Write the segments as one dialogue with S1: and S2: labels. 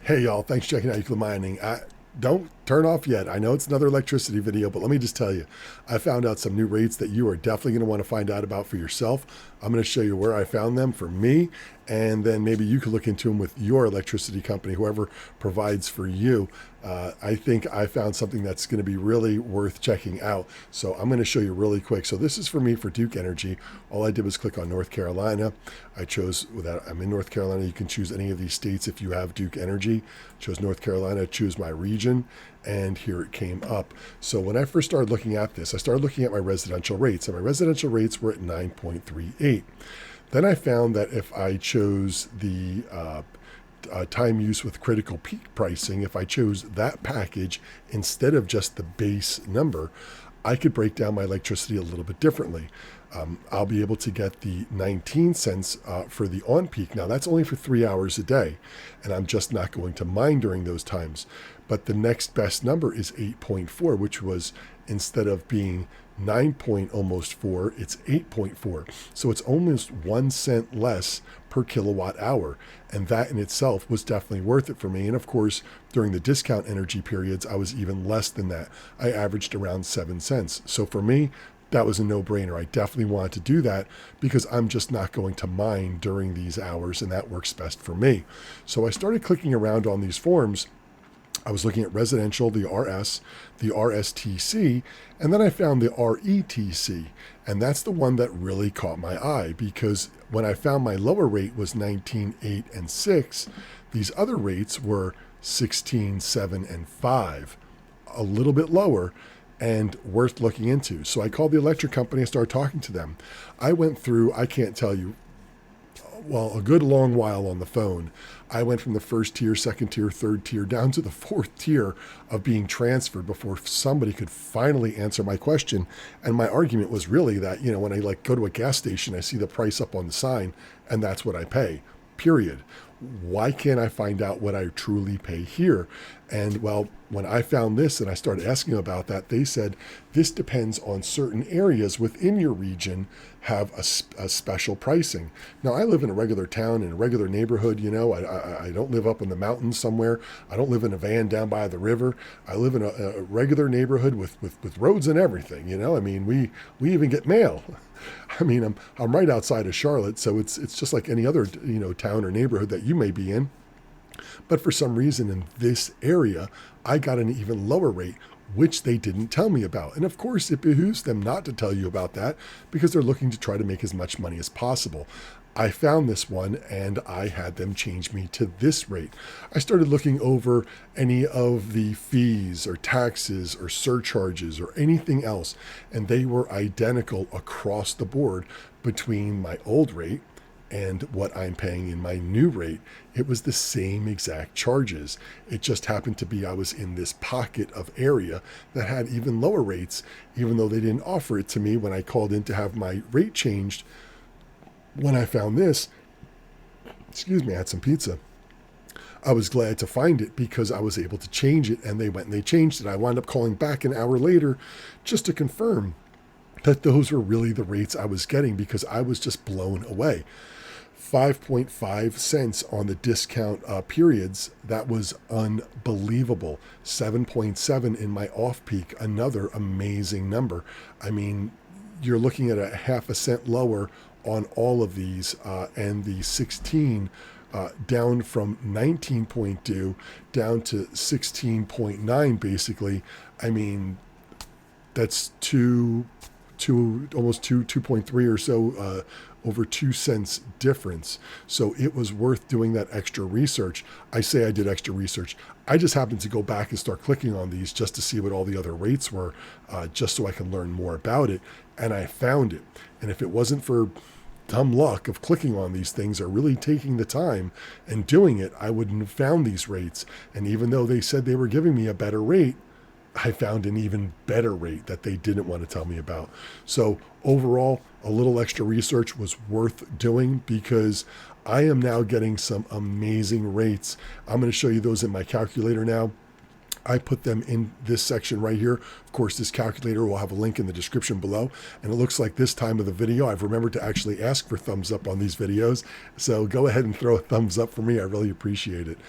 S1: Hey y'all, thanks for checking out Euclid Mining. Don't turn off yet. I know it's another electricity video, but let me just tell you, I found out some new rates that you are definitely going to want to find out about for yourself. I'm going to show you where I found them for me, and then maybe you could look into them with your electricity company, whoever provides for you. I think I found something that's going to be really worth checking out. So I'm going to show you really quick. So this is for me for Duke Energy. All I did was click on North Carolina. I chose without, I'm in North Carolina. You can choose any of these states if you have Duke Energy. Chose North Carolina, choose my region, and here it came up. So when I first started looking at this, I started looking at my residential rates, and my residential rates were at 9.38. Then I found that if I chose the time use with critical peak pricing, if I chose that package instead of just the base number, I could break down my electricity a little bit differently. I'll be able to get the 19 cents for the on peak. Now, that's only for 3 hours a day, and I'm just not going to mine during those times. But the next best number is 8.4, which was instead of being 9 point almost 4, it's 8.4. So it's almost 1 cent less per kilowatt hour. And that in itself was definitely worth it for me. And of course, during the discount energy periods, I was even less than that. I averaged around 7 cents. So for me, that was a no-brainer. I definitely wanted to do that because I'm just not going to mine during these hours, and that works best for me. So I started clicking around on these forms. I was looking at residential, the RS, the RSTC, and then I found the RETC. And that's the one that really caught my eye because when I found my lower rate was 19.8 and 6, these other rates were 16, 7, and 5, a little bit lower and worth looking into. So I called the electric company and started talking to them. I went through, I can't tell you, well, a good long while on the phone. I went from the first tier, second tier, third tier, down to the fourth tier of being transferred before somebody could finally answer my question. And my argument was really that, when I go to a gas station, I see the price up on the sign, and that's what I pay, period. Why can't I find out what I truly pay here? And well, when I found this and I started asking about that, they said this depends on certain areas within your region have a special pricing. Now, I live in a regular town, in a regular neighborhood, I don't live up in the mountains somewhere. I don't live in a van down by the river. I live in a regular neighborhood with roads and everything, I mean, we even get mail. I mean, I'm right outside of Charlotte, so it's just like any other, town or neighborhood that you may be in. But for some reason in this area, I got an even lower rate, which they didn't tell me about. And of course, it behooves them not to tell you about that because they're looking to try to make as much money as possible. I found this one and I had them change me to this rate. I started looking over any of the fees or taxes or surcharges or anything else, and they were identical across the board between my old rate and what I'm paying in my new rate. It was the same exact charges. It just happened to be I was in this pocket of area that had even lower rates, even though they didn't offer it to me when I called in to have my rate changed. When I found this, I had some pizza. I was glad to find it because I was able to change it, and they went and they changed it. I wound up calling back an hour later just to confirm that those were really the rates I was getting because I was just blown away. 5.5 cents on the discount periods. That was unbelievable. 7.7 in my off-peak, another amazing number. I mean, you're looking at a half a cent lower on all of these, and the 16 down from 19.2 down to 16.9 basically. I mean, that's almost 2.3 or so, over 2 cents difference. So it was worth doing that extra research. I say I did extra research. I just happened to go back and start clicking on these just to see what all the other rates were, just so I can learn more about it. And I found it. And if it wasn't for dumb luck of clicking on these things or really taking the time and doing it, I wouldn't have found these rates. And even though they said they were giving me a better rate, I found an even better rate that they didn't want to tell me about. So overall, a little extra research was worth doing because I am now getting some amazing rates. I'm going to show you those in my calculator now. I put them in this section right here. Of course, this calculator will have a link in the description below. And it looks like this time of the video, I've remembered to actually ask for thumbs up on these videos. So go ahead and throw a thumbs up for me. I really appreciate it.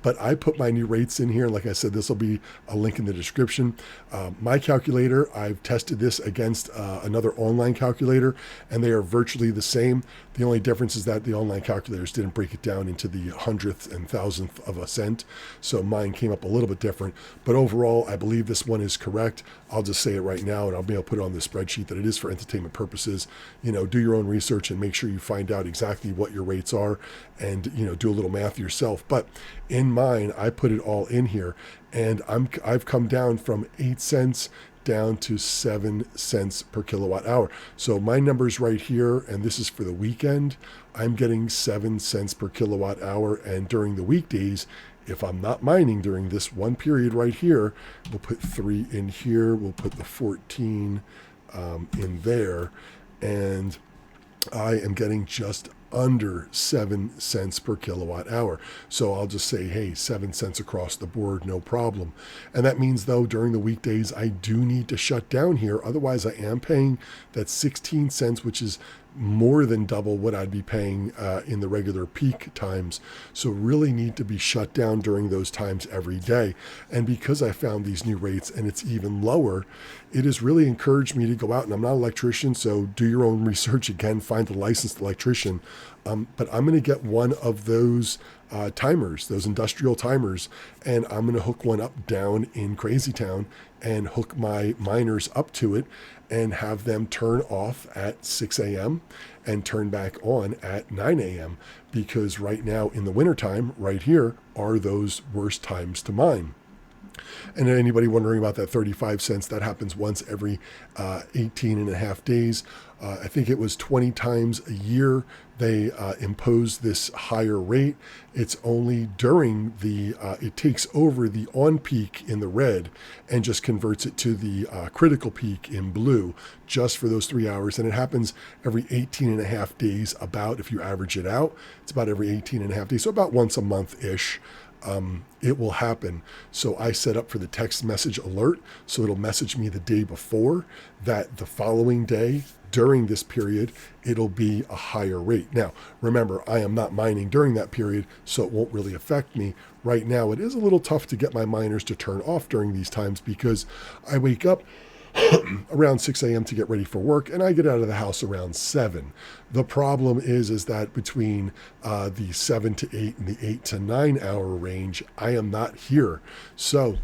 S1: But I put my new rates in here. And like I said, this will be a link in the description. My calculator, I've tested this against another online calculator, and they are virtually the same. The only difference is that the online calculators didn't break it down into the hundredth and thousandth of a cent. So mine came up a little bit different. But overall, I believe this one is correct. I'll just say it right now, and I'll be able to put it on the spreadsheet that it is for entertainment purposes. Do your own research and make sure you find out exactly what your rates are, and do a little math yourself. But in mine, I put it all in here, and I've come down from 8 cents down to 7 cents per kilowatt hour. So my numbers right here, and this is for the weekend, I'm getting 7 cents per kilowatt hour. And during the weekdays, if I'm not mining during this one period right here, we'll put 3 in here, we'll put the 14 in there, and I am getting just under 7 cents per kilowatt hour. So I'll just say, hey, 7 cents across the board, no problem. And that means, though, during the weekdays, I do need to shut down here. Otherwise, I am paying that 16 cents, which is more than double what I'd be paying in the regular peak times. So really need to be shut down during those times every day. And because I found these new rates and it's even lower, it has really encouraged me to go out, and I'm not an electrician, so do your own research again, find a licensed electrician. But I'm going to get one of those timers, those industrial timers, and I'm going to hook one up down in Crazy Town and hook my miners up to it and have them turn off at 6 a.m. and turn back on at 9 a.m. because right now in the wintertime, right here, are those worst times to mine. And anybody wondering about that 35 cents, that happens once every 18 and a half days. I think it was 20 times a year they impose this higher rate. It's only during it takes over the on peak in the red and just converts it to the critical peak in blue just for those 3 hours. And it happens every 18 and a half days, about, if you average it out, it's about every 18 and a half days. So about once a month-ish. It will happen. So I set up for the text message alert, so it'll message me the day before that the following day during this period, it'll be a higher rate. Now, remember, I am not mining during that period, so it won't really affect me. Right now, it is a little tough to get my miners to turn off during these times because I wake up around 6 a.m. to get ready for work, and I get out of the house around 7. The problem is that between the 7 to 8 and the 8 to 9 hour range, I am not here. So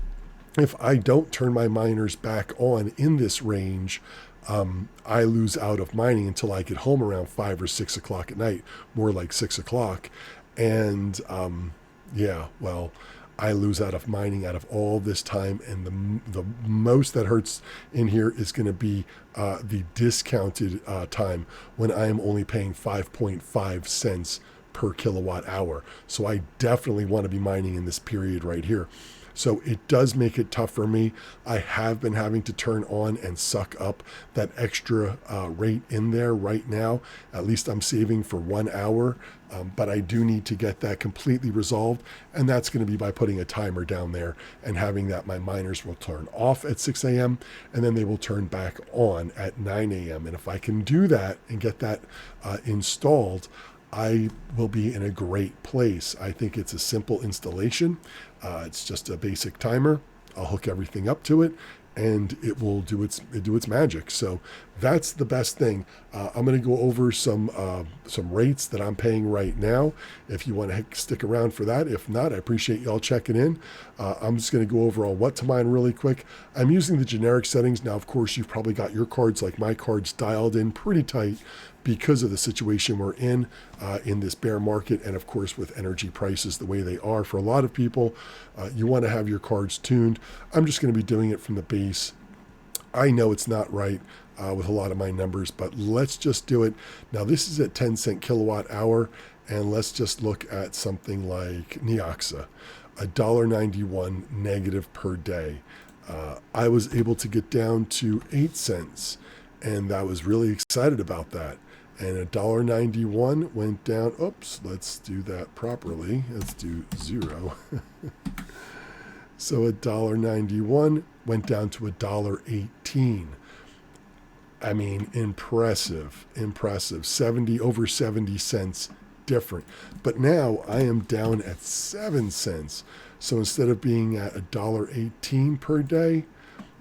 S1: if I don't turn my miners back on in this range, I lose out of mining until I get home around 5 or 6 o'clock at night, more like 6 o'clock. And I lose out of mining out of all this time, and the most that hurts in here is going to be the discounted time when I am only paying 5.5 cents per kilowatt hour. So I definitely want to be mining in this period right here. So it does make it tough for me. I have been having to turn on and suck up that extra rate in there right now. At least I'm saving for 1 hour, but I do need to get that completely resolved. And that's going to be by putting a timer down there and having that my miners will turn off at 6 a.m. and then they will turn back on at 9 a.m. And if I can do that and get that installed, I will be in a great place. I think it's a simple installation. It's just a basic timer. I'll hook everything up to it, and it will do its magic. So that's the best thing. I'm going to go over some rates that I'm paying right now, if you want to stick around for that. If not, I appreciate y'all checking in. I'm just going to go over on what to mine really quick. I'm using the generic settings. Now, of course, you've probably got your cards like my cards dialed in pretty tight because of the situation we're in this bear market, and of course with energy prices the way they are for a lot of people, you want to have your cards tuned. I'm just going to be doing it from the base. I know it's not right with a lot of my numbers, but let's just do it. Now this is at 10 cent kilowatt hour, and let's just look at something like Neoxa, $1.91 negative per day. I was able to get down to 8 cents, and I was really excited about that. And $1.91 went down. Oops, let's do that properly. Let's do 0. So $1.91 went down to $1.18. I mean, impressive, 70 over 70 cents different. But now I am down at 7 cents. So instead of being at $1.18 per day,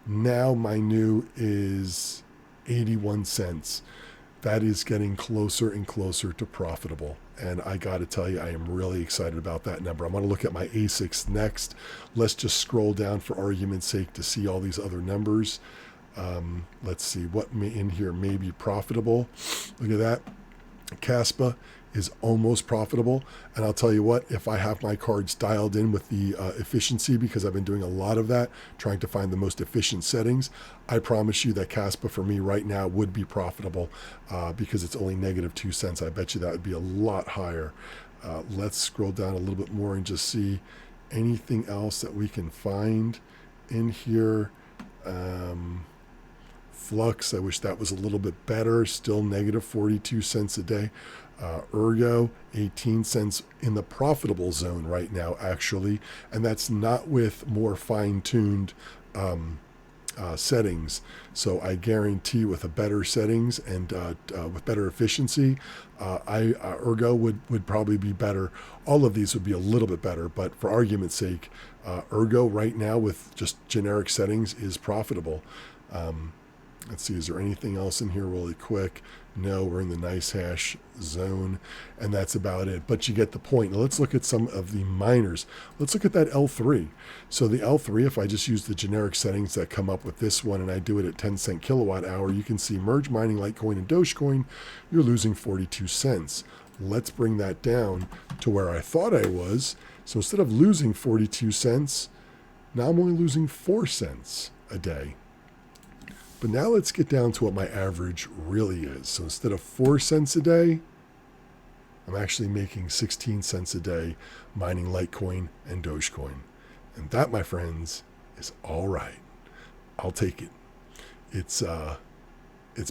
S1: now my new is 81 cents. That is getting closer and closer to profitable. And I got to tell you, I am really excited about that number. I'm going to look at my ASICs next. Let's just scroll down for argument's sake to see all these other numbers. Let's see what in here may be profitable. Look at that. Caspa is almost profitable. And I'll tell you what, if I have my cards dialed in with the efficiency, because I've been doing a lot of that, trying to find the most efficient settings, I promise you that Caspa for me right now would be profitable because it's only -2 cents. I bet you that would be a lot higher. Let's scroll down a little bit more and just see anything else that we can find in here. Flux, I wish that was a little bit better. Still -42 cents a day. Ergo, 18 cents in the profitable zone right now, actually. And that's not with more fine-tuned settings. So I guarantee with a better settings and with better efficiency, Ergo would probably be better. All of these would be a little bit better, but for argument's sake, Ergo right now with just generic settings is profitable. Let's see, is there anything else in here really quick? No, we're in the nice hash zone, and that's about it. But you get the point. Now let's look at some of the miners. Let's look at that L3. So the L3, if I just use the generic settings that come up with this one, and I do it at 10 cent kilowatt hour, you can see Merge Mining, Litecoin, and Dogecoin, you're losing 42 cents. Let's bring that down to where I thought I was. So instead of losing 42 cents, now I'm only losing 4 cents a day. But now let's get down to what my average really is. So instead of 4 cents a day, I'm actually making 16 cents a day mining Litecoin and Dogecoin. And that, my friends, is all right. I'll take it. It's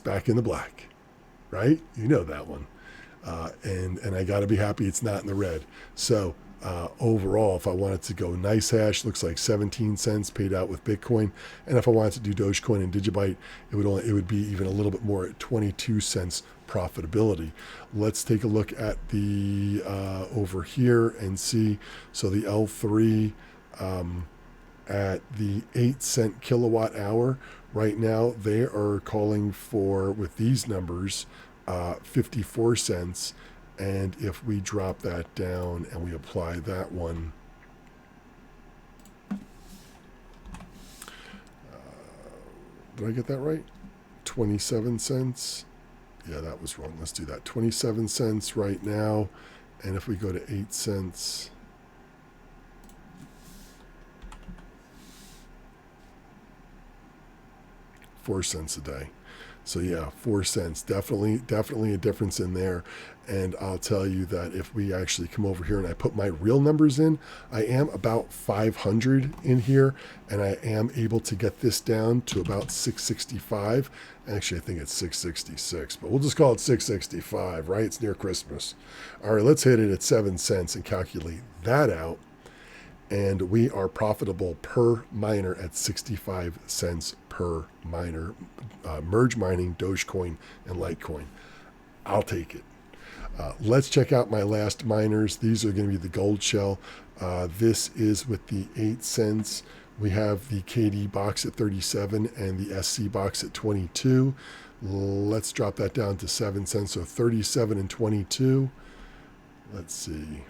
S1: back in the black, right? You know that one. And I got to be happy it's not in the red. So overall, if I wanted to go nice hash, looks like 17 cents paid out with Bitcoin. And if I wanted to do Dogecoin and Digibyte, it would be even a little bit more at 22 cents profitability. Let's take a look at the over here and see. So the L3 at the 8 cent kilowatt hour right now, they are calling for, with these numbers, 54 cents. And if we drop that down and we apply that one, did I get that right? 27 cents. Yeah, that was wrong. Let's do that. 27 cents right now. And if we go to 8 cents, $4 a day. So yeah, 4 cents, definitely a difference in there. And I'll tell you that if we actually come over here and I put my real numbers in, I am about 500 in here, and I am able to get this down to about 665. Actually, I think it's 666, but we'll just call it 665, right? It's near Christmas. All right, let's hit it at 7 cents and calculate that out. And we are profitable per miner at 65 cents per miner. Merge Mining, Dogecoin, and Litecoin. I'll take it. Let's check out my last miners. These are going to be the Gold Shell. This is with the 8 cents. We have the KD box at 37 and the SC box at 22. Let's drop that down to 7 cents. So 37 and 22. Let's see.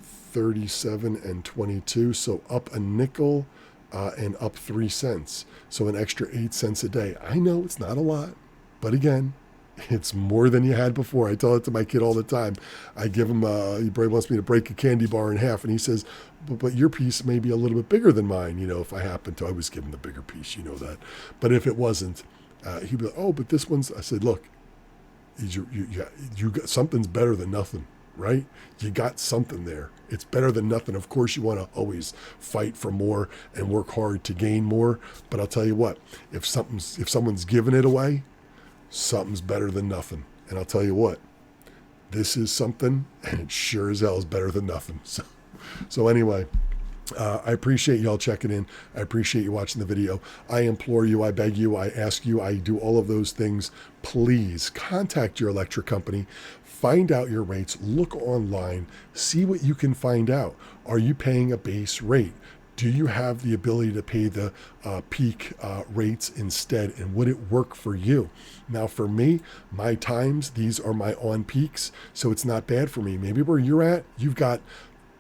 S1: 37 and 22. So up a nickel and up 3 cents. So an extra 8 cents a day. I know it's not a lot, but again, it's more than you had before. I tell it to my kid all the time. I give him, he probably wants me to break a candy bar in half, and he says, but your piece may be a little bit bigger than mine. You know, if I happen to, I always give him the bigger piece, you know that. But if it wasn't, he'd be like, oh, but this one's, I said, look, you got something's better than nothing, right? You got something there. It's better than nothing. Of course, you want to always fight for more and work hard to gain more. But I'll tell you what, if someone's giving it away, something's better than nothing. And I'll tell you what, this is something, and it sure as hell is better than nothing. So anyway, I appreciate y'all checking in. I appreciate you watching the video. I implore you, I beg you, I ask you, I do all of those things. Please contact your electric company, find out your rates, look online, see what you can find out. Are you paying a base rate? Do you have the ability to pay the peak rates instead? And would it work for you? Now, for me, my times, these are my on peaks, so it's not bad for me. Maybe where you're at, you've got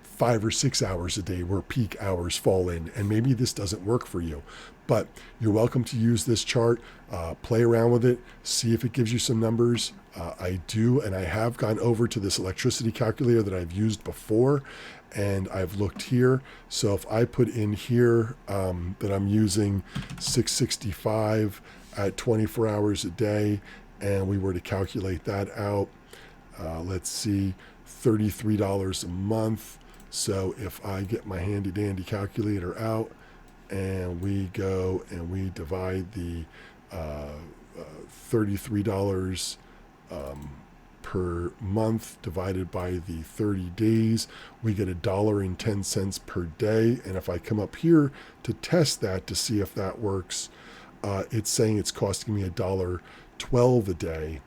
S1: 5 or 6 hours a day where peak hours fall in, and maybe this doesn't work for you. But you're welcome to use this chart, play around with it, see if it gives you some numbers. I do, and I have gone over to this electricity calculator that I've used before, and I've looked here. So if I put in here that I'm using 665 at 24 hours a day, and we were to calculate that out, let's see, $33 a month. So if I get my handy dandy calculator out and we go and we divide the $33 per month divided by the 30 days, we get $1.10 per day. And if I come up here to test that to see if that works, it's saying it's costing me $1.12 a day.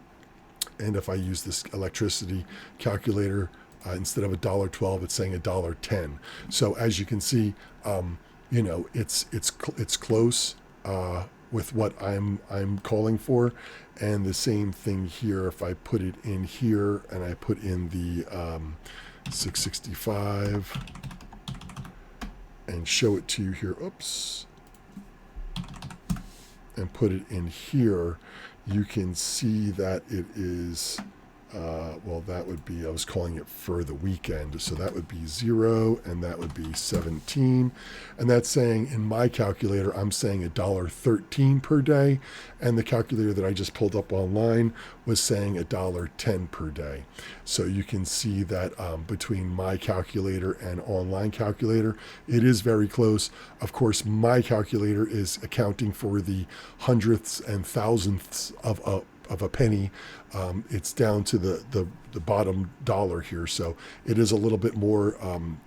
S1: And if I use this electricity calculator, instead of $1.12, it's saying $1.10. So as you can see, it's close with what I'm calling for. And the same thing here, if I put it in here and I put in the 665 and show it to you here, oops, and put it in here, you can see that it is, well, that would be, I was calling it for the weekend. So that would be 0 and that would be 17. And that's saying in my calculator, I'm saying $1.13 per day. And the calculator that I just pulled up online was saying $1.10 per day. So you can see that between my calculator and online calculator, it is very close. Of course, my calculator is accounting for the hundredths and thousandths of a penny. It's down to the bottom dollar here, so it is a little bit more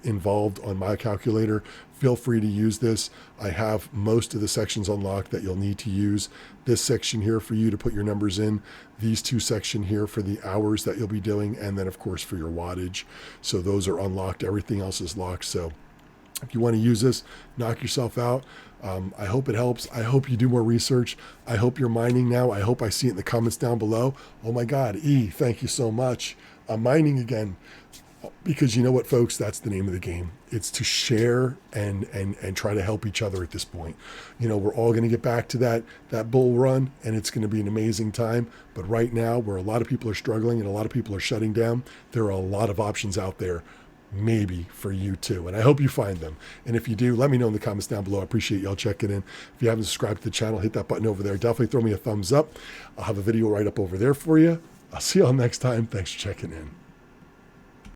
S1: involved on my calculator. Feel free to use this. I have most of the sections unlocked that you'll need to use. This section here for you to put your numbers in, these two sections here for the hours that you'll be doing, and then of course for your wattage. So those are unlocked. Everything else is locked. So if you want to use this, knock yourself out. I hope it helps. I hope you do more research. I hope you're mining now. I hope I see it in the comments down below. Oh my God, E, thank you so much. I'm mining again because you know what, folks, that's the name of the game. It's to share and try to help each other at this point. You know, we're all going to get back to that bull run, and it's going to be an amazing time. But right now, where a lot of people are struggling and a lot of people are shutting down, there are a lot of options out there. Maybe for you too. And I hope you find them. And if you do, let me know in the comments down below. I appreciate y'all checking in. If you haven't subscribed to the channel, hit that button over there. Definitely throw me a thumbs up. I'll have a video right up over there for you. I'll see y'all next time. Thanks for checking in.